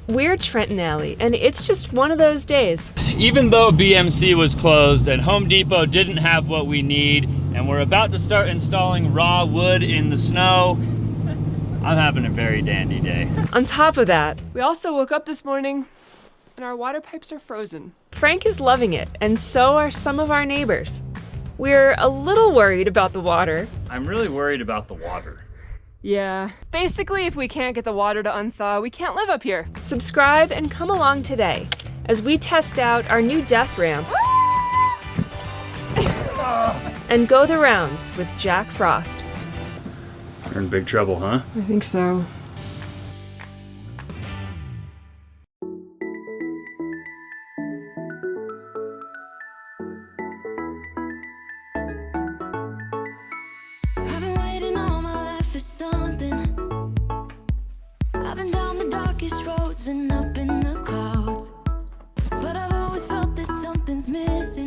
We're Trent Allie, and it's just one of those days. Even though BMC was closed and Home Depot didn't have what we need, and we're about to start installing raw wood in the snow, I'm having a very dandy day. On top of that, we also woke up this morning and our water pipes are frozen. Frank is loving it, and so are some of our neighbors. We're a little worried about the water. I'm really worried about the water. Yeah. Basically, if we can't get the water to unthaw, we can't live up here. Subscribe and come along today as we test out our new death ramp and go the rounds with Jack Frost. We're in big trouble, huh? I think so. And up in the clouds, but I've always felt that something's missing.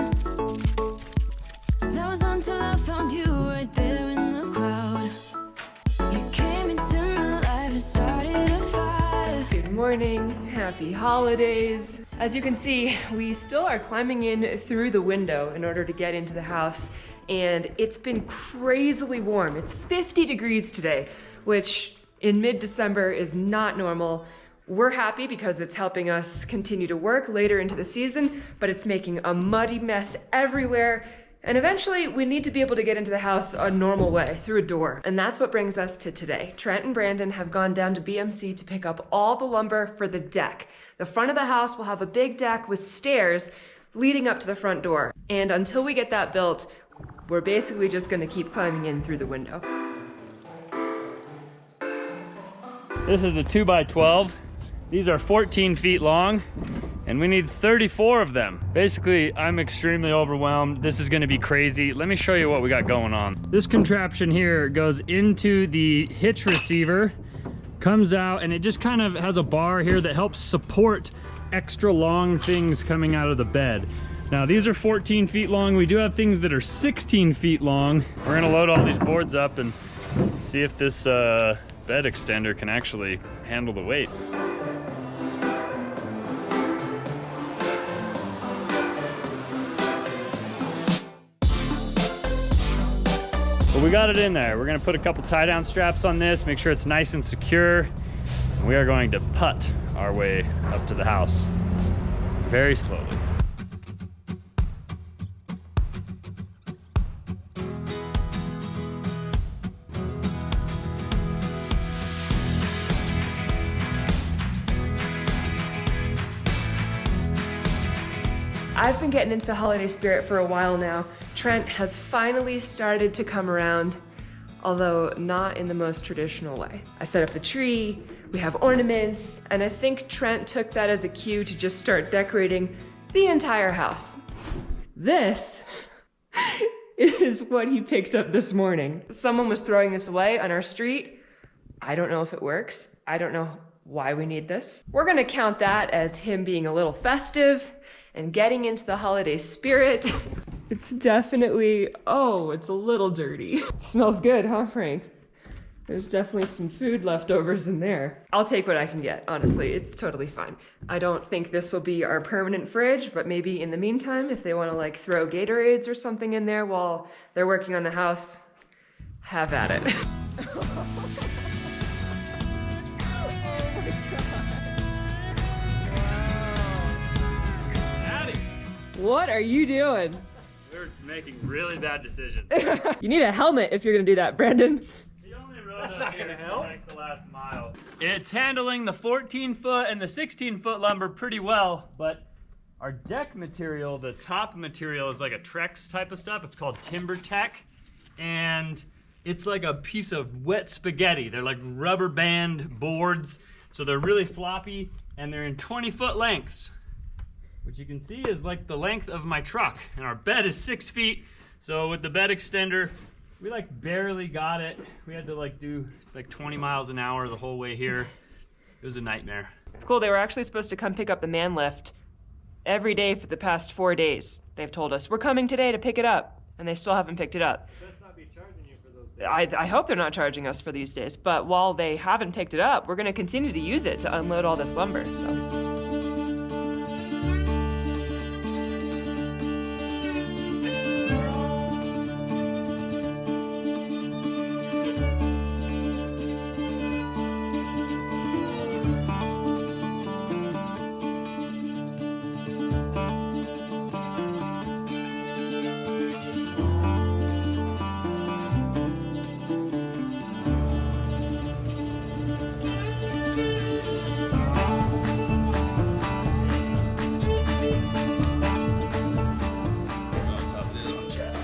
That was until I found you right there in the crowd. You came into my life and started a fire. Good morning, happy holidays. As you can see, we still are climbing in through the window in order to get into the house, and it's been crazily warm. It's 50 degrees today, which in mid-December is not normal. We're happy because it's helping us continue to work later into the season, but it's making a muddy mess everywhere. And eventually we need to be able to get into the house a normal way, through a door. And that's what brings us to today. Trent and Brandon have gone down to BMC to pick up all the lumber for the deck. The front of the house will have a big deck with stairs leading up to the front door. And until we get that built, we're basically just gonna keep climbing in through the window. This is a 2x12. These are 14 feet long, and we need 34 of them. Basically, I'm extremely overwhelmed. This is gonna be crazy. Let me show you what we got going on. This contraption here goes into the hitch receiver, comes out, and it just kind of has a bar here that helps support extra long things coming out of the bed. Now, these are 14 feet long. We do have things that are 16 feet long. We're gonna load all these boards up and see if this bed extender can actually handle the weight. But we got it in there. We're gonna put a couple tie-down straps on this, make sure it's nice and secure. And we are going to putt our way up to the house very slowly. I've been getting into the holiday spirit for a while now. Trent has finally started to come around, although not in the most traditional way. I set up the tree, we have ornaments, and I think Trent took that as a cue to just start decorating the entire house. This is what he picked up this morning. Someone was throwing this away on our street. I don't know if it works. I don't know why we need this. We're gonna count that as him being a little festive and getting into the holiday spirit. It's definitely, oh, it's a little dirty. Smells good, huh, Frank? There's definitely some food leftovers in there. I'll take what I can get, honestly. It's totally fine. I don't think this will be our permanent fridge, but maybe in the meantime, if they want to like throw Gatorades or something in there while they're working on the house, have at it. What are you doing? We're making really bad decisions. You need a helmet if you're gonna do that, Brandon. The only road up here is like the last mile. It's handling the 14-foot and the 16-foot lumber pretty well, but our deck material, the top material, is like a Trex type of stuff. It's called Timber Tech, and it's like a piece of wet spaghetti. They're like rubber band boards, so they're really floppy, and they're in 20-foot lengths, which you can see is like the length of my truck. And our bed is 6 feet. So with the bed extender, we like barely got it. We had to like do like 20 miles an hour the whole way here. It was a nightmare. It's cool, they were actually supposed to come pick up the man lift every day for the past 4 days. They've told us, we're coming today to pick it up. And they still haven't picked it up. Let's not be charging you for those I hope they're not charging us for these days, but while they haven't picked it up, we're gonna continue to use it to unload all this lumber, so.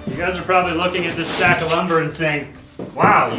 You guys are probably looking at this stack of lumber and saying, wow,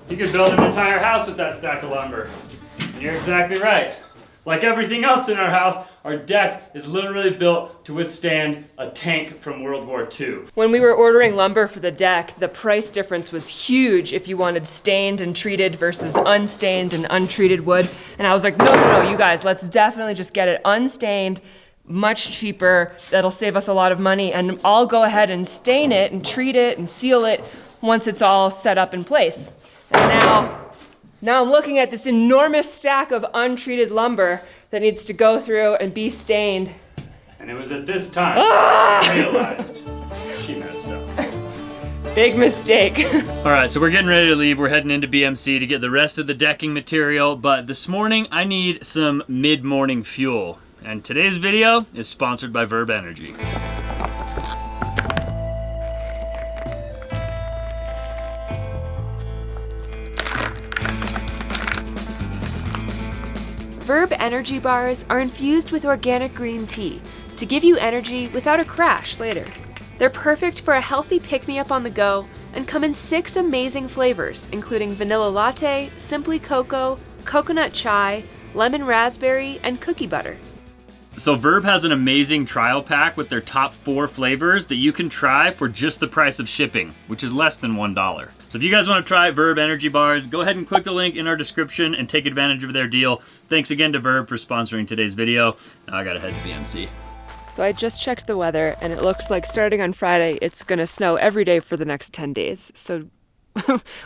you could build an entire house with that stack of lumber. And you're exactly right. Like everything else in our house, our deck is literally built to withstand a tank from World War II. When we were ordering lumber for the deck, the price difference was huge if you wanted stained and treated versus unstained and untreated wood. And I was like, no, you guys, let's definitely just get it unstained, much cheaper. That'll save us a lot of money, and I'll go ahead and stain it and treat it and seal it once it's all set up in place. And now I'm looking at this enormous stack of untreated lumber that needs to go through and be stained. And it was at this time I realized she messed up. Big mistake. All right, so we're getting ready to leave. We're heading into BMC to get the rest of the decking material, but this morning I need some mid-morning fuel. And today's video is sponsored by Verb Energy. Verb energy bars are infused with organic green tea to give you energy without a crash later. They're perfect for a healthy pick-me-up on the go and come in 6 amazing flavors, including vanilla latte, simply cocoa, coconut chai, lemon raspberry, and cookie butter. So Verb has an amazing trial pack with their top 4 flavors that you can try for just the price of shipping, which is less than $1. So if you guys want to try Verb energy bars, go ahead and click the link in our description and take advantage of their deal. Thanks again to Verb for sponsoring today's video. Now I gotta head to BMC. So I just checked the weather, and it looks like starting on Friday, it's gonna snow every day for the next 10 days. So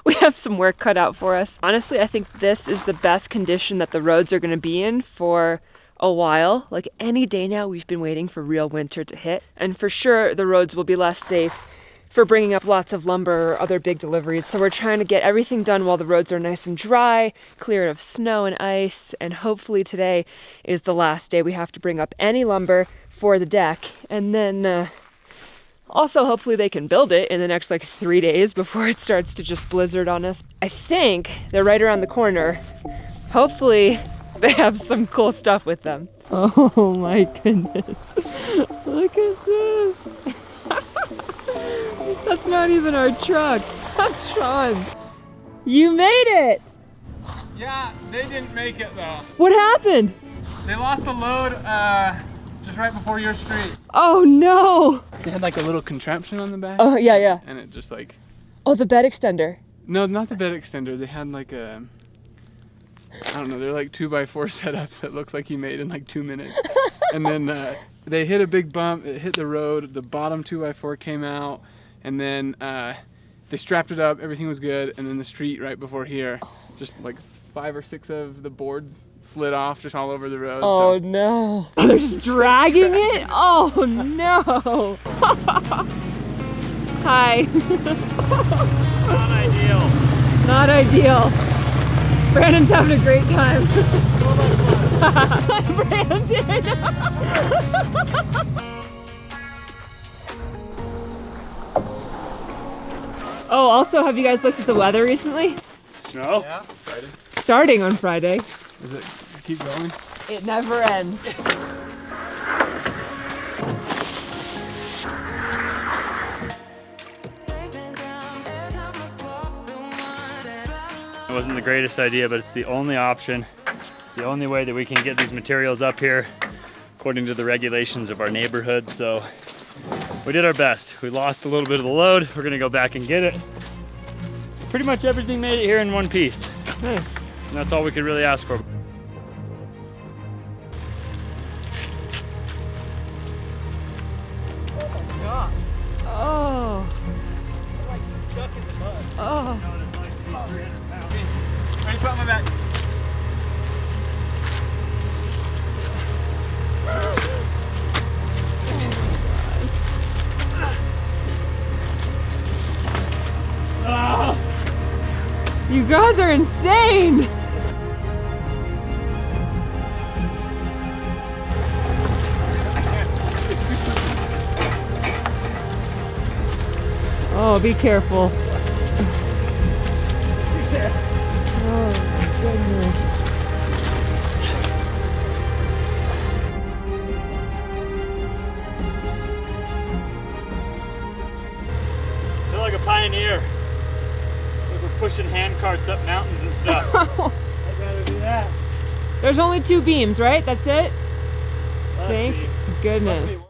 we have some work cut out for us. Honestly, I think this is the best condition that the roads are gonna be in for a while. Like any day now, we've been waiting for real winter to hit. And for sure, the roads will be less safe for bringing up lots of lumber or other big deliveries. So we're trying to get everything done while the roads are nice and dry, clear of snow and ice. And hopefully today is the last day we have to bring up any lumber for the deck. And then also hopefully they can build it in the next like 3 days before it starts to just blizzard on us. I think they're right around the corner. Hopefully they have some cool stuff with them. Oh my goodness. Look at this. That's not even our truck. That's Sean. You made it. Yeah, they didn't make it though. What happened? They lost the load just right before your street. Oh no. They had like a little contraption on the back. Oh yeah. And it just like... Oh, the bed extender. No, not the bed extender. They had like a... I don't know, they're like 2x4 setup that looks like he made in like 2 minutes. And then they hit a big bump, it hit the road, the bottom 2x4 came out, and then they strapped it up, everything was good, and then the street right before here, just like 5 or 6 of the boards slid off just all over the road. Oh so. No. They're just dragging it? Oh no. Hi. Not ideal. Not ideal. Brandon's having a great time. Hi, Brandon. Oh, also, have you guys looked at the weather recently? Snow? Yeah, Friday. Starting on Friday. Does it keep going? It never ends. It wasn't the greatest idea, but it's the only option, the only way that we can get these materials up here according to the regulations of our neighborhood. So we did our best. We lost a little bit of the load. We're gonna go back and get it. Pretty much everything made it here in one piece. Nice. And that's all we could really ask for. Oh my god. Oh. They're like stuck in the mud. You guys are insane! Oh, be careful. Oh my goodness. I feel like a pioneer. Like we're pushing hand carts up mountains and stuff. I'd rather do that. There's only 2 beams, right? That's it? Thank goodness.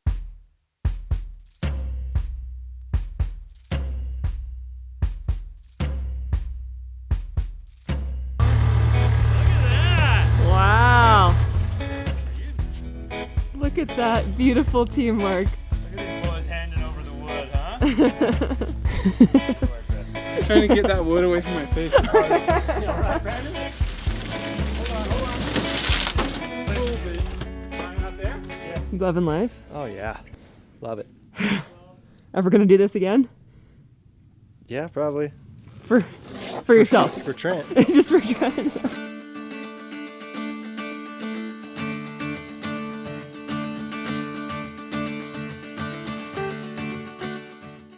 Wow. Look at that beautiful teamwork. Look at these boys handing over the wood, huh? Trying to get that wood away from my face. You all right, Brandon? Hold on. Up there? Yeah. Loving life. Oh yeah, love it. Ever gonna do this again? Yeah, probably. For yourself? For Trent. Just for Trent.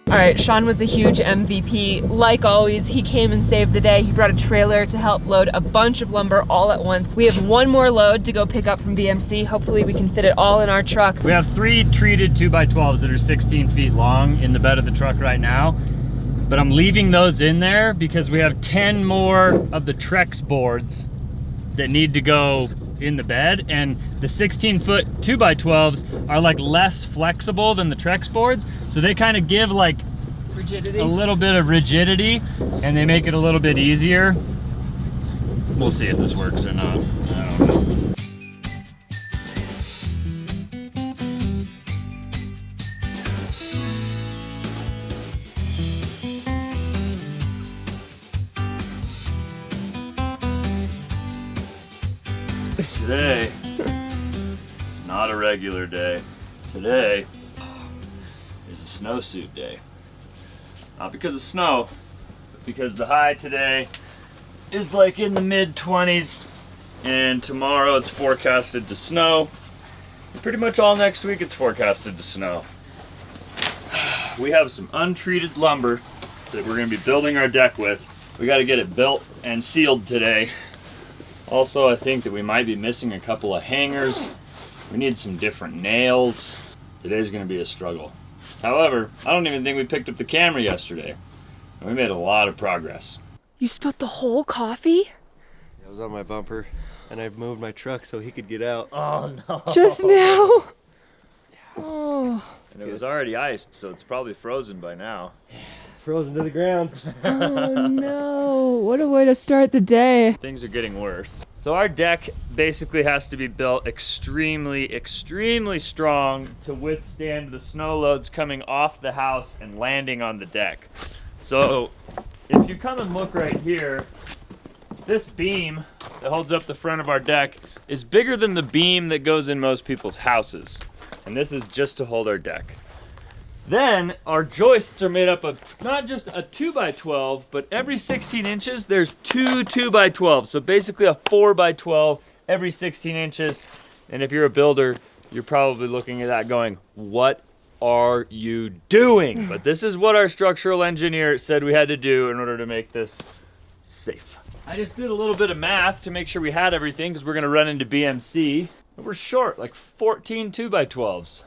All right, Sean was a huge MVP. Like always, he came and saved the day. He brought a trailer to help load a bunch of lumber all at once. We have one more load to go pick up from BMC. Hopefully we can fit it all in our truck. We have 3 treated 2x12s that are 16 feet long in the bed of the truck right now. But I'm leaving those in there because we have 10 more of the Trex boards that need to go in the bed, and the 16-foot 2x12s are like less flexible than the Trex boards, so they kind of give like Rigidity. a little bit of rigidity and they make it a little bit easier. We'll see if this works or not. I don't know. Today is not a regular day. Today is a snowsuit day. Not because of snow, but because the high today is like in the mid-20s, and tomorrow it's forecasted to snow. And pretty much all next week it's forecasted to snow. We have some untreated lumber that we're going to be building our deck with. We got to get it built and sealed today. Also, I think that we might be missing a couple of hangers. We need some different nails. Today's gonna be a struggle. However, I don't even think we picked up the camera yesterday. We made a lot of progress. You spilled the whole coffee? It was on my bumper, and I've moved my truck so he could get out. Oh no. Just now? Oh. And it was already iced, so it's probably frozen by now. Frozen to the ground. Oh no, what a way to start the day. Things are getting worse. So our deck basically has to be built extremely strong to withstand the snow loads coming off the house and landing on the deck. So if you come and look right here, this beam that holds up the front of our deck is bigger than the beam that goes in most people's houses. And this is just to hold our deck. Then our joists are made up of not just a 2x12, but every 16 inches, there's 2 2x12s. So basically a 4x12 every 16 inches. And if you're a builder, you're probably looking at that going, what are you doing? But this is what our structural engineer said we had to do in order to make this safe. I just did a little bit of math to make sure we had everything because we're gonna run into BMC. And we're short, like 14 2x12s.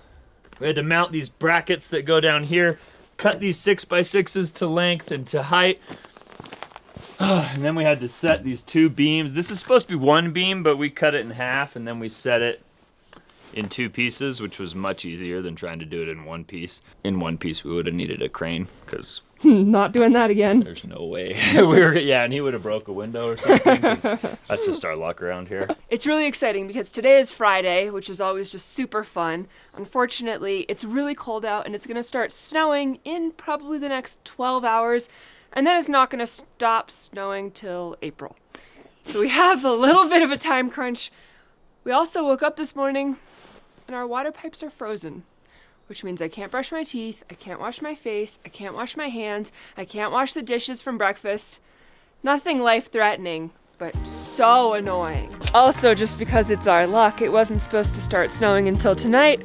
We had to mount these brackets that go down here, cut these 6x6s to length and to height. And then we had to set these 2 beams. This is supposed to be 1 beam, but we cut it in half and then we set it in 2 pieces, which was much easier than trying to do it in 1 piece. In 1 piece, we would have needed a crane because Not doing that again. there's no way. And he would have broke a window or something. 'Cause that's just our luck around here. It's really exciting because today is Friday, which is always just super fun. Unfortunately, it's really cold out and it's gonna start snowing in probably the next 12 hours, and then it's not gonna stop snowing till April. So we have a little bit of a time crunch. We also woke up this morning and our water pipes are frozen, which means I can't brush my teeth, I can't wash my face, I can't wash my hands, I can't wash the dishes from breakfast. Nothing life-threatening, but so annoying. Also, just because it's our luck, it wasn't supposed to start snowing until tonight.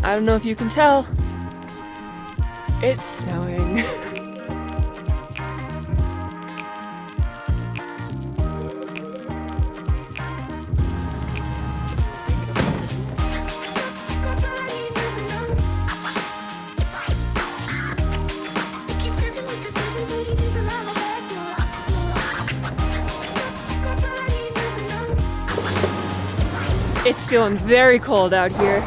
I don't know if you can tell. It's snowing. It's feeling very cold out here.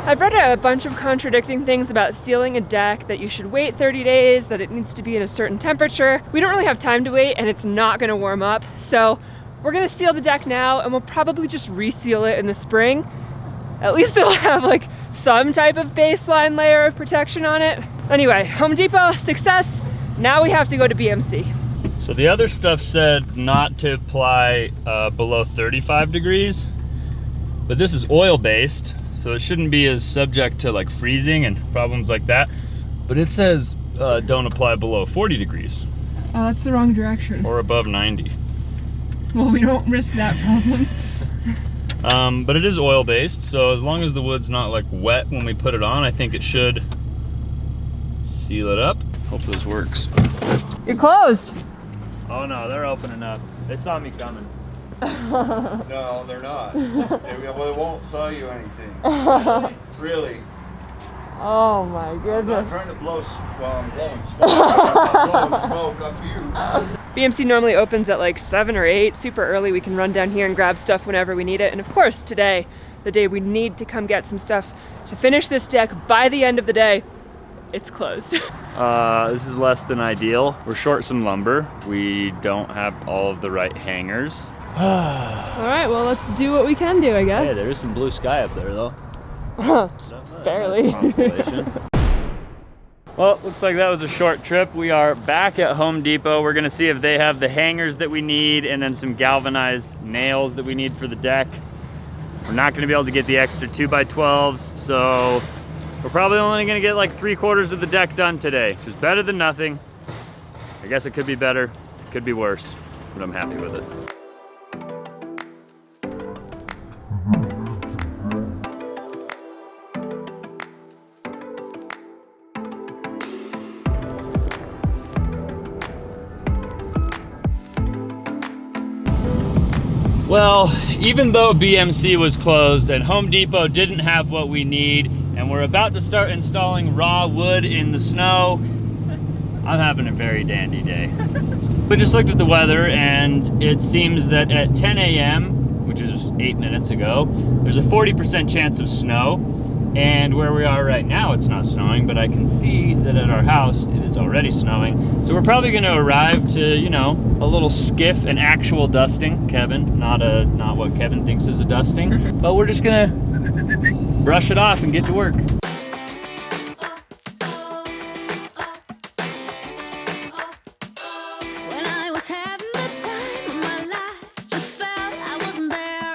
I've read a bunch of contradicting things about sealing a deck, that you should wait 30 days, that it needs to be in a certain temperature. We don't really have time to wait and it's not gonna warm up. So we're gonna seal the deck now and we'll probably just reseal it in the spring. At least it'll have like some type of baseline layer of protection on it. Anyway, Home Depot, success. Now we have to go to BMC. So the other stuff said not to apply below 35 degrees. But this is oil-based, so it shouldn't be as subject to like freezing and problems like that. But it says don't apply below 40 degrees. Oh, that's the wrong direction. Or above 90. Well, we don't risk that problem. But it is oil-based, so as long as the wood's not like wet when we put it on, I think it should seal it up. Hope this works. You're closed. Oh no, they're opening up. They saw me coming. No, they're not. They won't sell you anything. Really. Oh my I'm goodness. not trying to blow, well, I'm blowing smoke. I'm not blowing smoke up you. BMC normally opens at like 7 or 8, super early. We can run down here and grab stuff whenever we need it. And of course today, the day we need to come get some stuff to finish this deck by the end of the day, it's closed. This is less than ideal. We're short some lumber. We don't have all of the right hangers. All right, well, let's do what we can do, I guess. Hey, there is some blue sky up there though. Barely. Consolation. Well, looks like that was a short trip. We are back at Home Depot. We're gonna see if they have the hangers that we need and then some galvanized nails that we need for the deck. We're not gonna be able to get the extra 2x12s, so we're probably only gonna get like 3/4 of the deck done today, which is better than nothing. I guess it could be better, it could be worse, but I'm happy with it. Well, even though BMC was closed and Home Depot didn't have what we need, and we're about to start installing raw wood in the snow, I'm having a very dandy day. We just looked at the weather and it seems that at 10 a.m., which is 8 minutes ago, there's a 40% chance of snow. And where we are right now, it's not snowing, but I can see that at our house, it is already snowing. So we're probably gonna arrive to, you know, a little skiff, an actual dusting, Kevin, not what Kevin thinks is a dusting. But we're just gonna brush it off and get to work. When I was having the time of my life, just felt I wasn't there.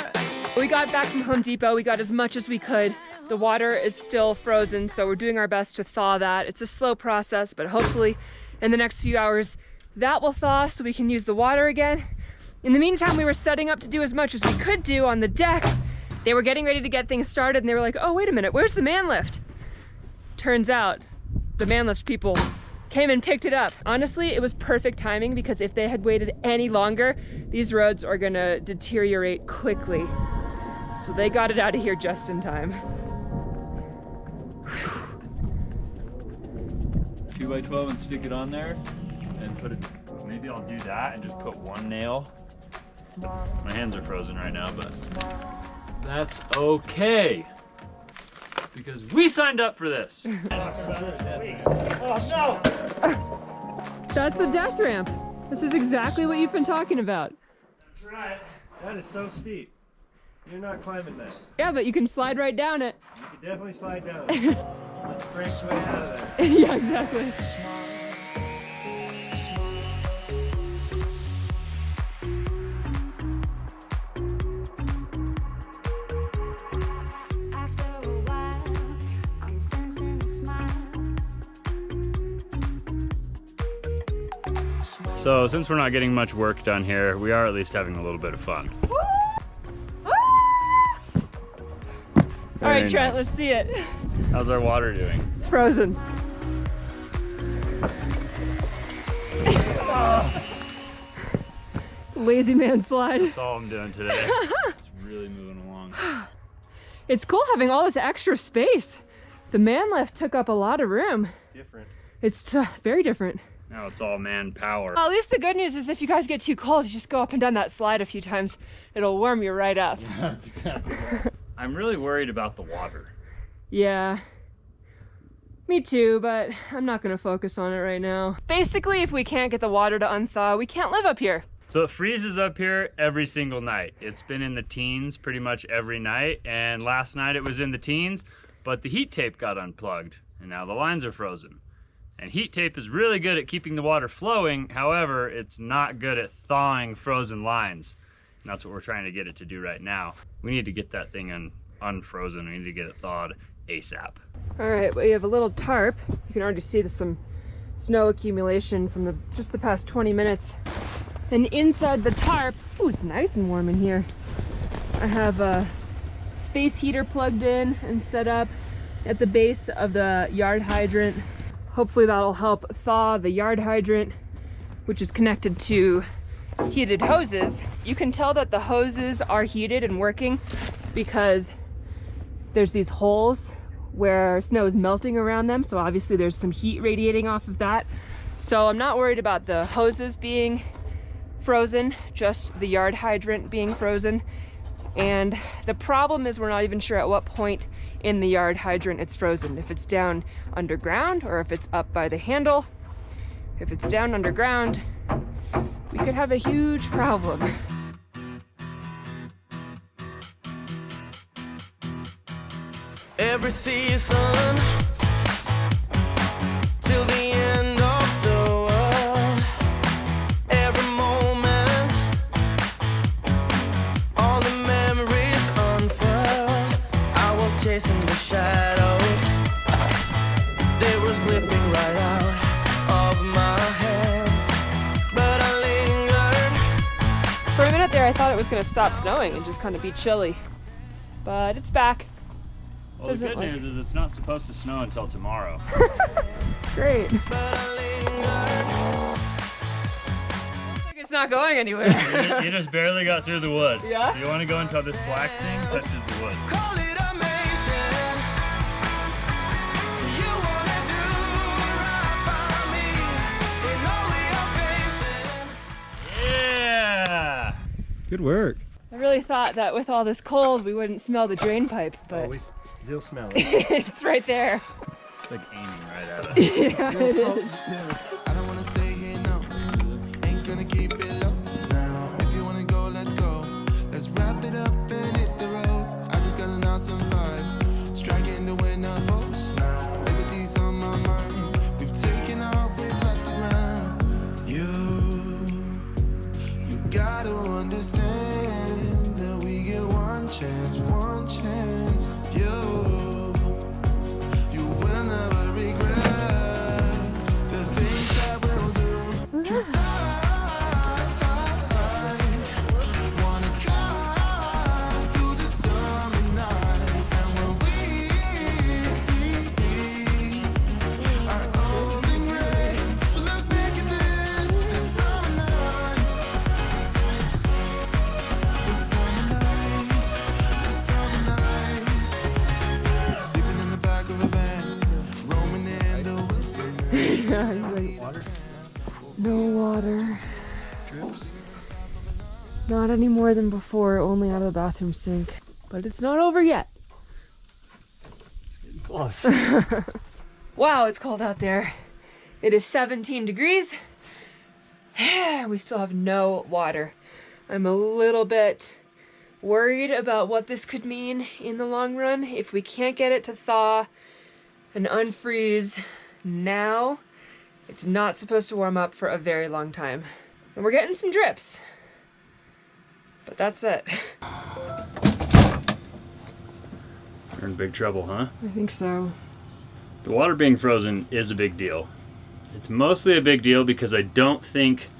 We got back from Home Depot, we got as much as we could. The water is still frozen, so we're doing our best to thaw that. It's a slow process, but hopefully in the next few hours that will thaw so we can use the water again. In the meantime, we were setting up to do as much as we could do on the deck. They were getting ready to get things started and they were like, oh, wait a minute, where's the man lift? Turns out the man lift people came and picked it up. Honestly, it was perfect timing because if they had waited any longer, these roads are gonna deteriorate quickly. So they got it out of here just in time. 2x12 and stick it on there and put it, maybe I'll do that and just put one nail. My hands are frozen right now, but that's okay because we signed up for this. Oh no! That's the death ramp. This is exactly what you've been talking about. That's right. That is so steep. You're not climbing that. Yeah, but you can slide right down it. You can definitely slide down it. Let's break way out of there. Yeah, exactly. After a while, I'm sensing a smile. So since we're not getting much work done here, we are at least having a little bit of fun. All right, Trent, let's see it. How's our water doing? It's frozen. Lazy man slide. That's all I'm doing today. It's really moving along. It's cool having all this extra space. The man lift took up a lot of room. Different. It's very different. Now it's all manpower. At least the good news is if you guys get too cold, you just go up and down that slide a few times. It'll warm you right up. Yeah, that's exactly right. I'm really worried about the water. Yeah. Me too, but I'm not gonna focus on it right now. Basically, if we can't get the water to unthaw, we can't live up here. So it freezes up here every single night. It's been in the teens pretty much every night, and last night it was in the teens, but the heat tape got unplugged, and now the lines are frozen. And heat tape is really good at keeping the water flowing, however, it's not good at thawing frozen lines. And that's what we're trying to get it to do right now. We need to get that thing unfrozen. We need to get it thawed ASAP. All right, we have a little tarp. You can already see some snow accumulation from just the past 20 minutes. And inside the tarp, ooh, it's nice and warm in here. I have a space heater plugged in and set up at the base of the yard hydrant. Hopefully that'll help thaw the yard hydrant, which is connected to heated hoses. You can tell that the hoses are heated and working because there's these holes where snow is melting around them. So obviously there's some heat radiating off of that. So I'm not worried about the hoses being frozen, just the yard hydrant being frozen. And the problem is we're not even sure at what point in the yard hydrant it's frozen. If it's down underground or if it's up by the handle. If it's down underground, we could have a huge problem. Every season till the end of the world, every moment, all the memories unfurled. I was chasing the shadows, they were slipping right out of my hands, but I lingered. For a minute there I thought it was gonna stop snowing and just kind of be chilly, but it's back. Well, the good news is it's not supposed to snow until tomorrow. Great. Looks like it's not going anywhere. You just barely got through the wood. Yeah? So you want to go until this black thing touches the wood. Call it amazing. You wanna do right by me in all we are facing. Yeah! Good work. I really thought that with all this cold we wouldn't smell the drain pipe, but We still smell it. it's right there. It's like aiming right at us. Yeah, it is. I don't wanna say here no, ain't gonna keep it low now. If you wanna go, let's go. Let's wrap it up and hit the road. I just got an awesome vibe, striking the winner post now. Liberty's on my mind. We've taken off, we've left the ground. You gotta understand that we get one chance, one chance. You will never regret the things that we'll do. 'Cause I wanna drive through the summer night, and when we are old and gray, we'll look back at this summer night. The summer night, the summer night. Sleeping in the back of a van, roaming in the wilderness. Yeah, he's like, no water. Not any more than before, only out of the bathroom sink. But it's not over yet. Close. Wow, it's cold out there. It is 17 degrees. We still have no water. I'm a little bit worried about what this could mean in the long run. If we can't get it to thaw and unfreeze now, it's not supposed to warm up for a very long time. And we're getting some drips. But that's it. We're in big trouble, huh? I think so. The water being frozen is a big deal. It's mostly a big deal because I don't think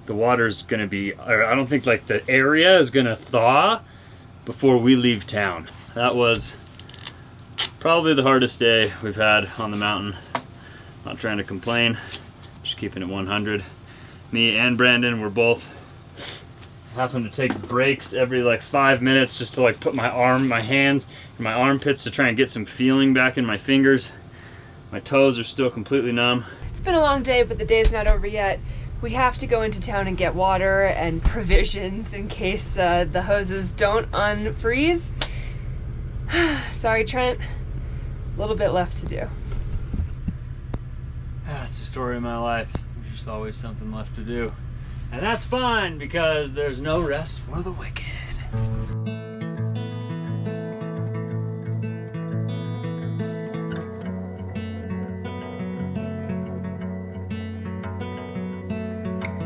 the water's gonna be, or I don't think like the area is gonna thaw before we leave town. That was probably the hardest day we've had on the mountain. Not trying to complain, just keeping it 100. Me and Brandon were both having to take breaks every like 5 minutes just to like put my hands in my armpits to try and get some feeling back in my fingers. My toes are still completely numb. It's been a long day, but the day's not over yet. We have to go into town and get water and provisions in case the hoses don't unfreeze. Sorry, Trent. A little bit left to do. That's the story of my life. There's just always something left to do. And that's fine because there's no rest for the wicked.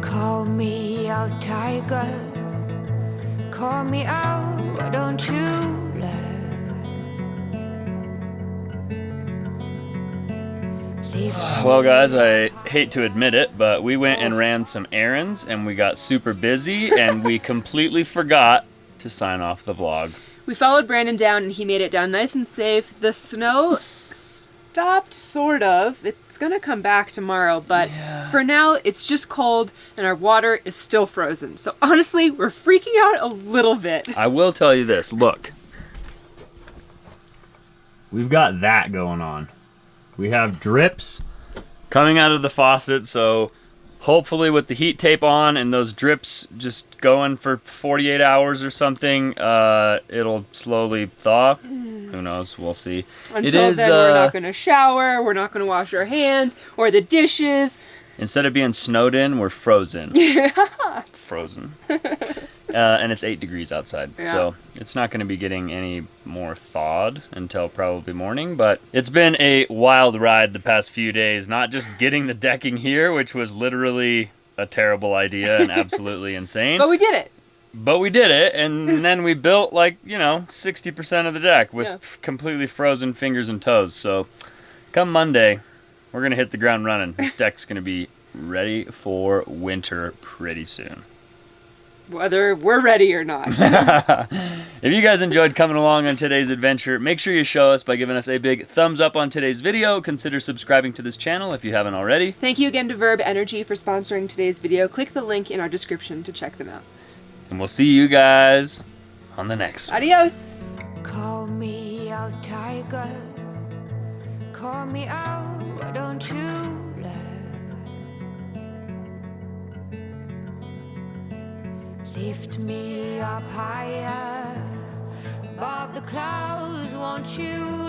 Call me out, tiger. Call me out, why don't you laugh? Well guys, I hate to admit it, but we went and ran some errands and we got super busy and we completely forgot to sign off the vlog. We followed Brandon down and he made it down nice and safe. The snow stopped, sort of. It's gonna come back tomorrow, but for now it's just cold and our water is still frozen. So honestly, we're freaking out a little bit. I will tell you this, look. We've got that going on. We have drips coming out of the faucet, so hopefully with the heat tape on and those drips just going for 48 hours or something, it'll slowly thaw. Who knows? We'll see. Until then, we're not going to shower, we're not going to wash our hands or the dishes. Instead of being snowed in, we're frozen. Frozen. And it's 8 degrees outside, so it's not going to be getting any more thawed until probably morning, but it's been a wild ride the past few days, not just getting the decking here, which was literally a terrible idea and absolutely insane. But we did it. But we did it, and then we built like, you know, 60% of the deck with completely frozen fingers and toes. So come Monday, we're going to hit the ground running. This deck's going to be ready for winter pretty soon. Whether we're ready or not. If you guys enjoyed coming along on today's adventure, make sure you show us by giving us a big thumbs up on today's video. Consider subscribing to this channel if you haven't already. Thank you again to Verb Energy for sponsoring today's video. Click the link in our description to check them out. And we'll see you guys on the next one. Adios. Call me out, tiger. Call me out, why don't you laugh? Lift me up higher above the clouds, won't you